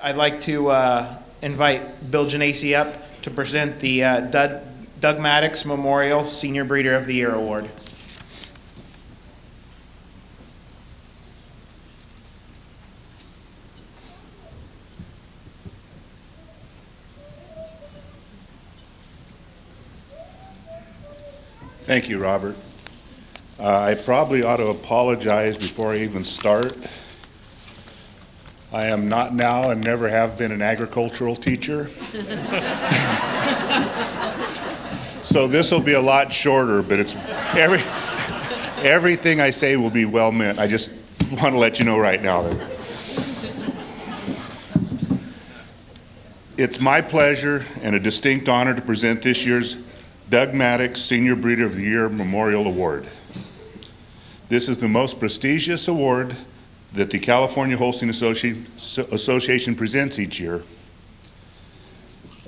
I'd like to invite Bill Genesi up to present the Dogmatic Memorial Senior Breeder of the Year Award. Thank you, Robert. I probably ought to apologize before I even start. I am not now and never have been an agricultural teacher. So this will be a lot shorter, but it's everything I say will be well meant. I just want to let you know right now that it's my pleasure and a distinct honor to present this year's Dogmatic Senior Breeder of the Year Memorial Award. This is the most prestigious award that the California Holstein Association presents each year.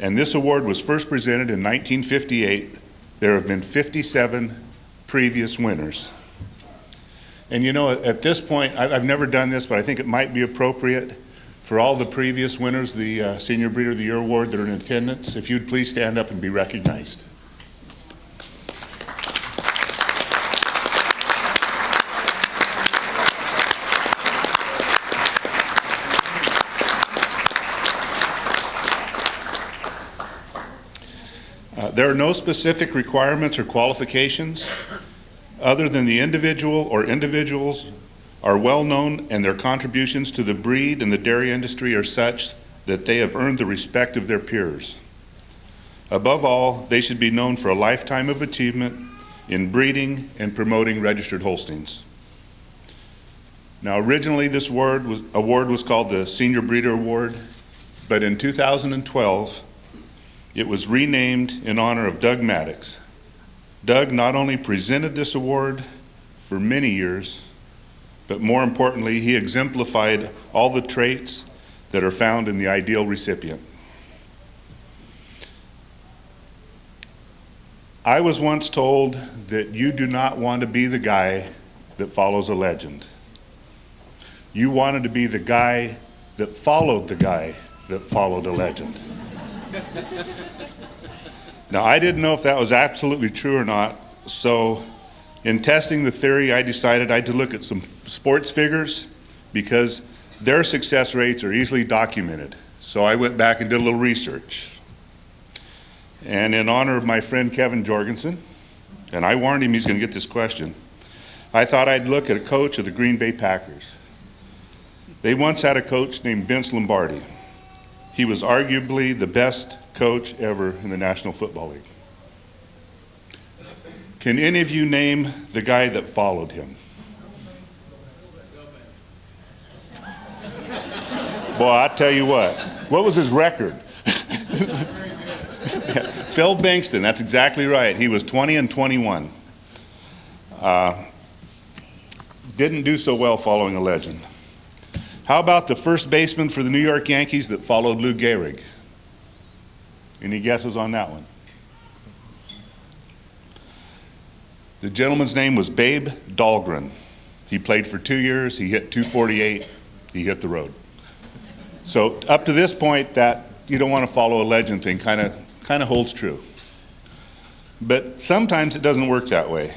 And this award was first presented in 1958. There have been 57 previous winners. And you know, at this point, I've never done this, but I think it might be appropriate for all the previous winners, the Senior Breeder of the Year Award that are in attendance, if you'd please stand up and be recognized. There are no specific requirements or qualifications other than the individual or individuals are well known and their contributions to the breed and the dairy industry are such that they have earned the respect of their peers. Above all, they should be known for a lifetime of achievement in breeding and promoting registered Holsteins. Now, originally this award was called the Senior Breeder Award, but in 2012, it was renamed in honor of Doug Maddox. Doug not only presented this award for many years, but more importantly, he exemplified all the traits that are found in the ideal recipient. I was once told that you do not want to be the guy that follows a legend. You wanted to be the guy that followed the guy that followed a legend. Now, I didn't know if that was absolutely true or not, so in testing the theory, I decided I had to look at some sports figures because their success rates are easily documented. So I went back and did a little research. And in honor of my friend Kevin Jorgensen, and I warned him he's going to get this question, I thought I'd look at a coach of the Green Bay Packers. They once had a coach named Vince Lombardi. He was arguably the best coach ever in the National Football League. Can any of you name the guy that followed him? Boy, I tell you what was his record? Phil Bankston, that's exactly right. He was 20-21. Didn't do so well following a legend. How about the first baseman for the New York Yankees that followed Lou Gehrig? Any guesses on that one? The gentleman's name was Babe Dahlgren. He played for 2 years. He hit .248. He hit the road. So up to this point, that you don't want to follow a legend thing kind of holds true. But sometimes it doesn't work that way.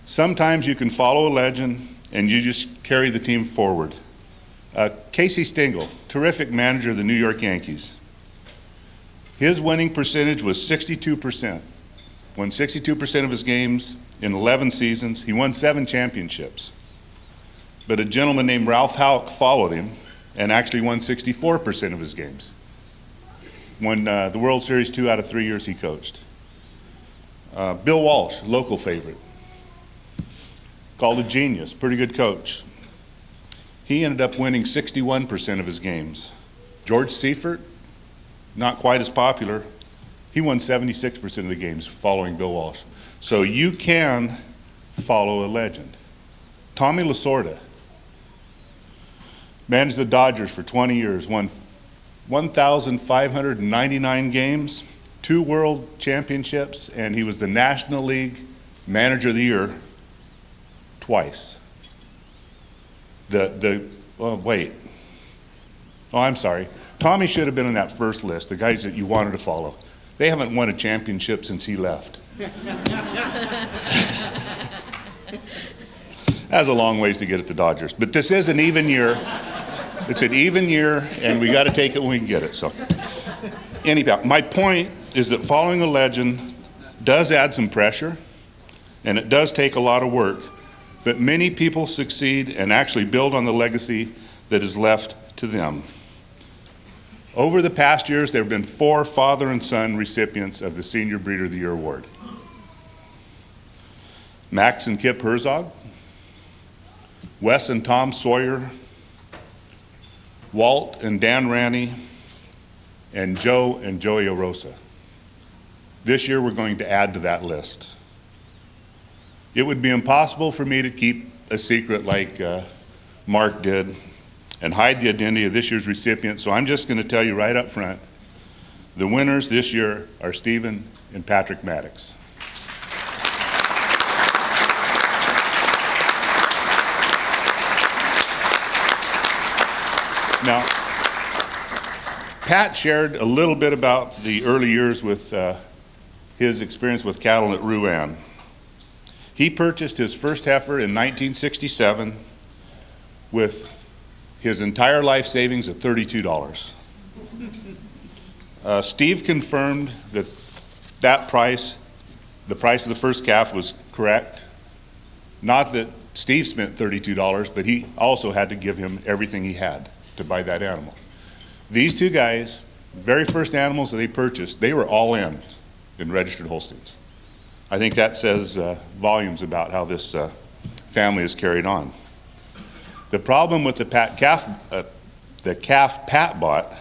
Sometimes you can follow a legend and you just carry the team forward. Casey Stengel, terrific manager of the New York Yankees. His winning percentage was 62%. Won 62% of his games in 11 seasons. He won 7 championships. But a gentleman named Ralph Houck followed him and actually won 64% of his games. Won the World Series 2 out of 3 years he coached. Bill Walsh, local favorite. Called a genius, pretty good coach. He ended up winning 61% of his games. George Seifert, not quite as popular. He won 76% of the games following Bill Walsh. So you can follow a legend. Tommy Lasorda managed the Dodgers for 20 years, won 1,599 games, 2 world championships, and he was the National League Manager of the Year twice. Oh, I'm sorry. Tommy should have been on that first list, the guys that you wanted to follow. They haven't won a championship since he left. That's a long ways to get at the Dodgers. But this is an even year. It's an even year, and we got to take it when we can get it. So, anyhow, my point is that following a legend does add some pressure, and it does take a lot of work. But many people succeed and actually build on the legacy that is left to them. Over the past years, there have been 4 father and son recipients of the Senior Breeder of the Year award. Max and Kip Herzog, Wes and Tom Sawyer, Walt and Dan Ranney, and Joe and Joey Orosa. This year we're going to add to that list. It would be impossible for me to keep a secret like Mark did and hide the identity of this year's recipient, so I'm just going to tell you right up front, the winners this year are Stephen and Patrick Maddox. Now, Pat shared a little bit about the early years with his experience with cattle at Rouen. He purchased his first heifer in 1967 with his entire life savings of $32. Steve confirmed that price, the price of the first calf, was correct. Not that Steve spent $32, but he also had to give him everything he had to buy that animal. These two guys, very first animals that they purchased, they were all in registered Holsteins. I think that says volumes about how this family is carried on. The problem with the calf Pat bought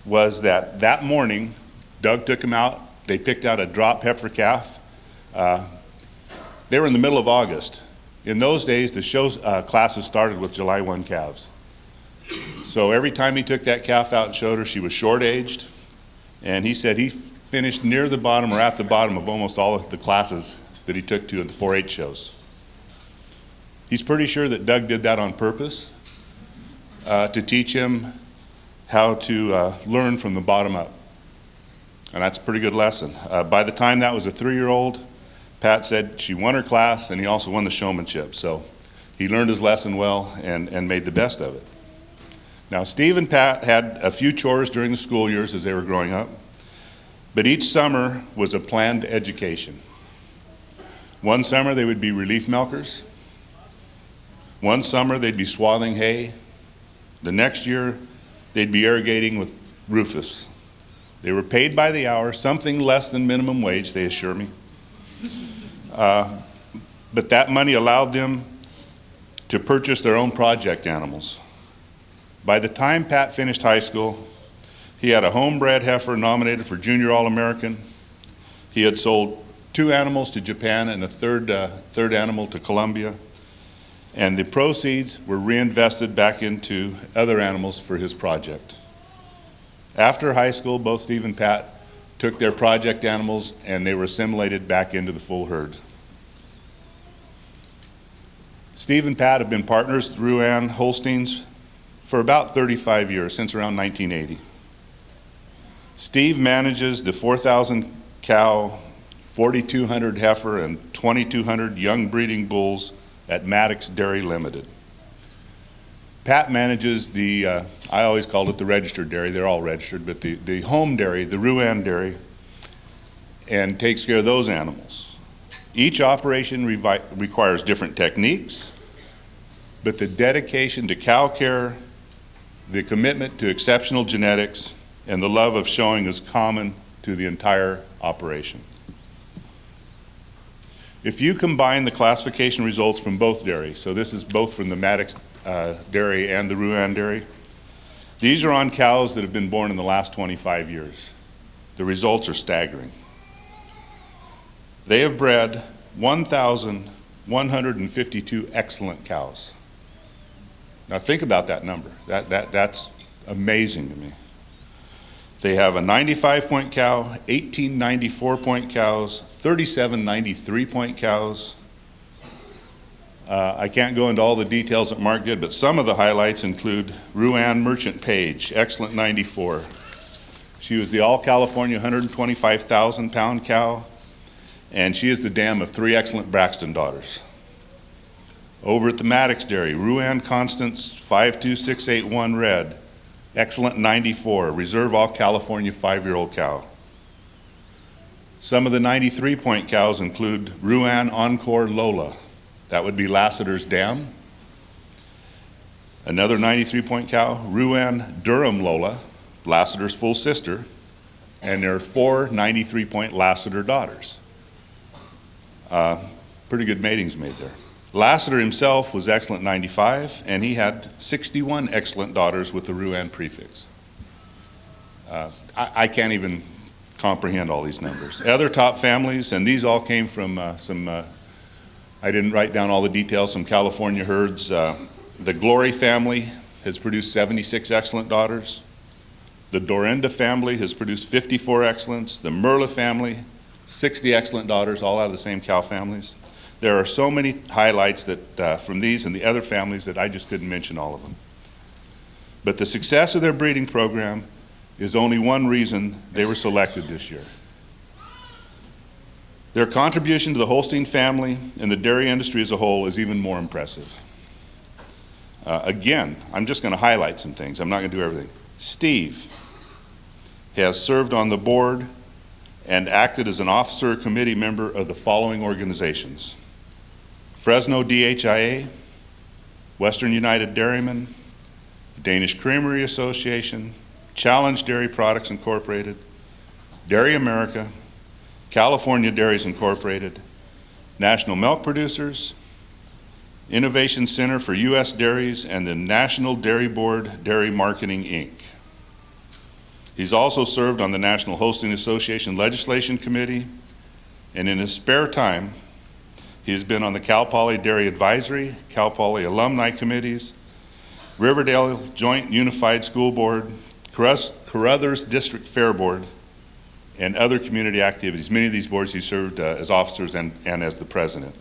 was that morning, Doug took him out. They picked out a drop heifer calf. They were in the middle of August. In those days, the show classes started with July 1 calves. So every time he took that calf out and showed her, she was short-aged. And he said he finished near the bottom or at the bottom of almost all of the classes that he took to at the 4-H shows. He's pretty sure that Doug did that on purpose to teach him how to learn from the bottom up. And that's a pretty good lesson. By the time that was a 3-year-old, Pat said she won her class and he also won the showmanship. So he learned his lesson well and made the best of it. Now, Steve and Pat had a few chores during the school years as they were growing up, but each summer was a planned education. One summer they would be relief milkers. One summer they'd be swathing hay. The next year they'd be irrigating with Rufus. They were paid by the hour, something less than minimum wage, they assure me. But that money allowed them to purchase their own project animals. By the time Pat finished high school, he had a homebred heifer nominated for Junior All-American. He had sold 2 animals to Japan and a third animal to Colombia. And the proceeds were reinvested back into other animals for his project. After high school, both Steve and Pat took their project animals and they were assimilated back into the full herd. Steve and Pat have been partners with Rouen Holsteins for about 35 years, since around 1980. Steve manages the 4,000 cow, 4,200 heifer, and 2,200 young breeding bulls at Maddox Dairy Limited. Pat manages the, I always called it the registered dairy, they're all registered, but the home dairy, the Rouen dairy, and takes care of those animals. Each operation requires different techniques, but the dedication to cow care, the commitment to exceptional genetics, and the love of showing is common to the entire operation. If you combine the classification results from both dairies, so this is both from the Maddox dairy and the Rouen dairy, these are on cows that have been born in the last 25 years. The results are staggering. They have bred 1,152 excellent cows. Now think about that number. That's amazing to me. They have a 95-point cow, 18 94-point cows, 37 93-point cows, I can't go into all the details that Mark did, but some of the highlights include Ruann Merchant Page, excellent 94. She was the All-California 125,000-pound cow, and she is the dam of 3 excellent Braxton daughters. Over at the Maddox Dairy, Ruann Constance 52681 Red, excellent 94, reserve All-California 5-year-old cow. Some of the 93-point cows include Ruann Encore Lola. That would be Lassiter's dam. Another 93-point cow, Ruann Durham Lola, Lassiter's full sister, and there are 4 93-point Lassiter daughters. Pretty good matings made there. Lassiter himself was excellent 95, and he had 61 excellent daughters with the Ruann prefix. I can't even comprehend all these numbers. Other top families, and these all came from I didn't write down all the details, some California herds. The Glory family has produced 76 excellent daughters. The Dorenda family has produced 54 excellents. The Merla family, 60 excellent daughters, all out of the same cow families. There are so many highlights that from these and the other families that I just couldn't mention all of them. But the success of their breeding program is only one reason they were selected this year. Their contribution to the Holstein family and the dairy industry as a whole is even more impressive. Again, I'm just going to highlight some things. I'm not going to do everything. Steve has served on the board and acted as an officer or committee member of the following organizations: Fresno DHIA, Western United Dairymen, Danish Creamery Association, Challenge Dairy Products Incorporated, Dairy America, California Dairies Incorporated, National Milk Producers, Innovation Center for U.S. Dairies, and the National Dairy Board Dairy Marketing, Inc. He's also served on the National Holstein Association Legislation Committee, and in his spare time, he has been on the Cal Poly Dairy Advisory, Cal Poly Alumni Committees, Riverdale Joint Unified School Board, Carruthers District Fair Board, and other community activities. Many of these boards he served as officers and as the president.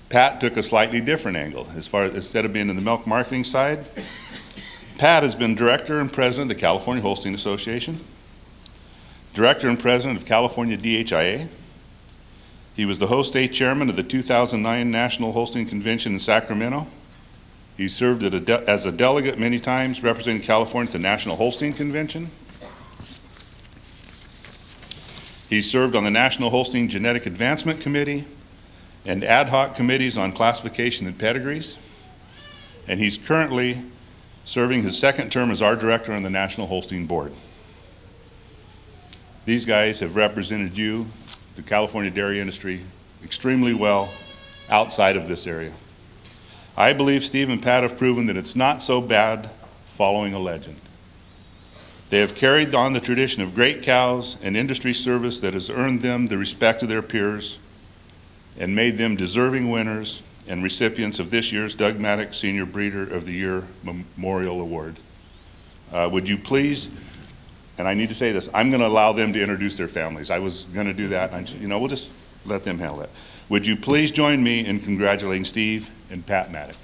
Pat took a slightly different angle. Instead of being in the milk marketing side, Pat has been director and president of the California Holstein Association, director and president of California DHIA. He was the host state chairman of the 2009 National Holstein Convention in Sacramento. He served as a delegate many times, representing California at the National Holstein Convention. He served on the National Holstein Genetic Advancement Committee and ad hoc committees on classification and pedigrees. And he's currently serving his second term as our director on the National Holstein Board. These guys have represented you, the California dairy industry, extremely well outside of this area. I believe Steve and Pat have proven that it's not so bad following a legend. They have carried on the tradition of great cows and industry service that has earned them the respect of their peers and made them deserving winners and recipients of this year's Dogmatic Senior Breeder of the Year Memorial Award. Would you please, and I need to say this, I'm going to allow them to introduce their families. I was going to do that, and we'll just let them handle that. Would you please join me in congratulating Steve and Pat Maddox?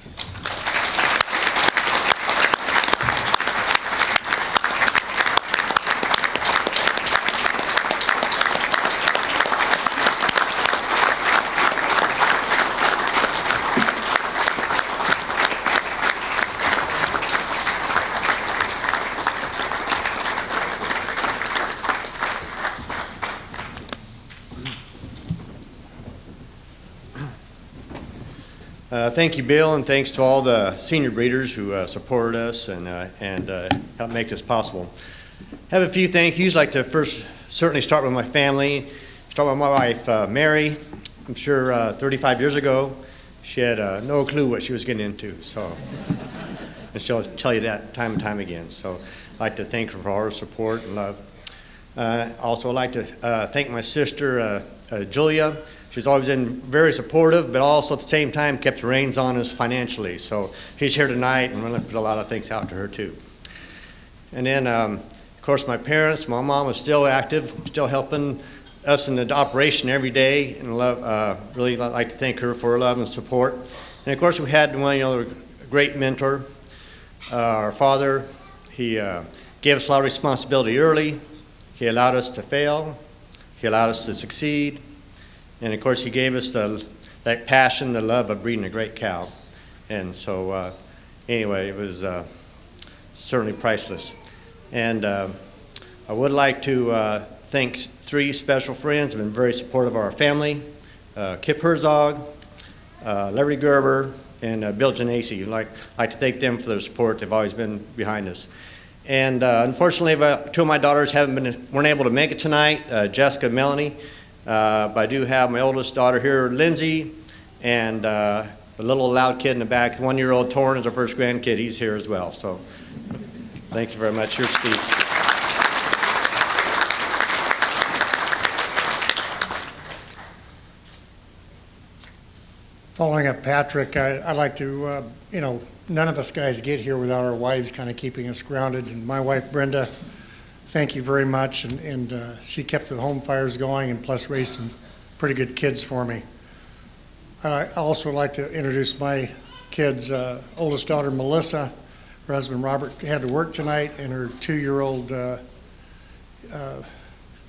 Thank you, Bill, and thanks to all the senior breeders who supported us and helped make this possible. I have a few thank yous. I'd like to first certainly start with my family. Start with my wife, Mary. I'm sure 35 years ago, she had no clue what she was getting into. And she'll tell you that time and time again. So I'd like to thank her for all her support and love. Also, I'd like to thank my sister, Julia. She's always been very supportive, but also at the same time kept the reins on us financially. So she's here tonight, and we're going to put a lot of thanks out to her too. And then, of course, my parents. My mom is still active, still helping us in the operation every day, and really like to thank her for her love and support. And of course, we had one, a great mentor, our father. He gave us a lot of responsibility early. He allowed us to fail. He allowed us to succeed. And of course, he gave us that passion, the love of breeding a great cow. And so, anyway, it was certainly priceless. And I would like to thank 3 special friends who have been very supportive of our family: Kip Herzog, Larry Gerber, and Bill Genesi. I'd like to thank them for their support. They've always been behind us. And unfortunately, 2 of my daughters weren't able to make it tonight, Jessica and Melanie. But I do have my oldest daughter here, Lindsay, and the little loud kid in the back, the 1-year-old Torrin is our first grandkid. He's here as well. So thank you very much. Here's Steve. Following up Patrick, I'd like to, none of us guys get here without our wives kind of keeping us grounded. And my wife, Brenda, thank you very much. And she kept the home fires going and plus raised some pretty good kids for me. I also like to introduce my kids' oldest daughter, Melissa. Her husband, Robert, had to work tonight, and her 2-year-old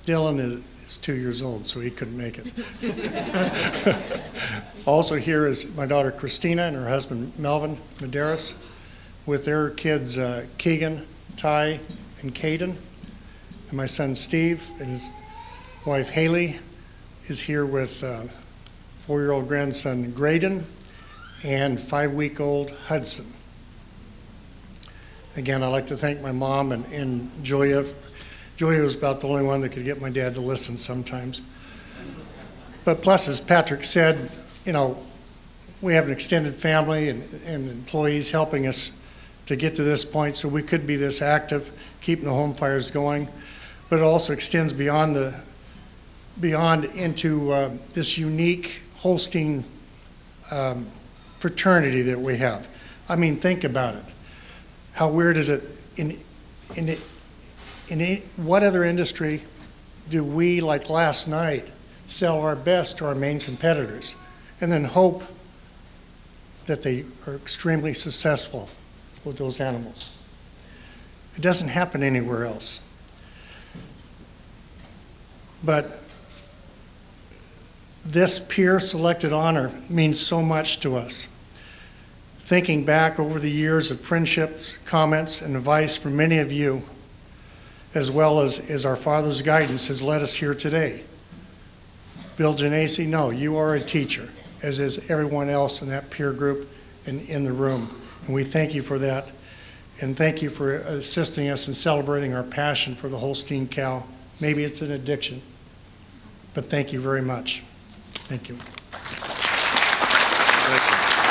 Dylan is 2 years old, so he couldn't make it. Also here is my daughter Christina and her husband Melvin Medeiros with their kids Keegan, Ty, and Caden. And my son Steve and his wife Haley is here with 4-year-old grandson Graydon and 5-week-old Hudson. Again, I'd like to thank my mom and Julia. Julia was about the only one that could get my dad to listen sometimes. But plus, as Patrick said, we have an extended family and employees helping us to get to this point so we could be this active, keeping the home fires going. But it also extends beyond into this unique Holstein fraternity that we have. I mean, think about it. How weird is it? In what other industry do we, like last night, sell our best to our main competitors and then hope that they are extremely successful with those animals? It doesn't happen anywhere else. But this peer-selected honor means so much to us. Thinking back over the years of friendships, comments, and advice from many of you, as well as our Father's guidance, has led us here today. Bill Genesi, no, you are a teacher, as is everyone else in that peer group and in the room. And we thank you for that. And thank you for assisting us in celebrating our passion for the Holstein cow. Maybe it's an addiction, but thank you very much. Thank you. Thank you.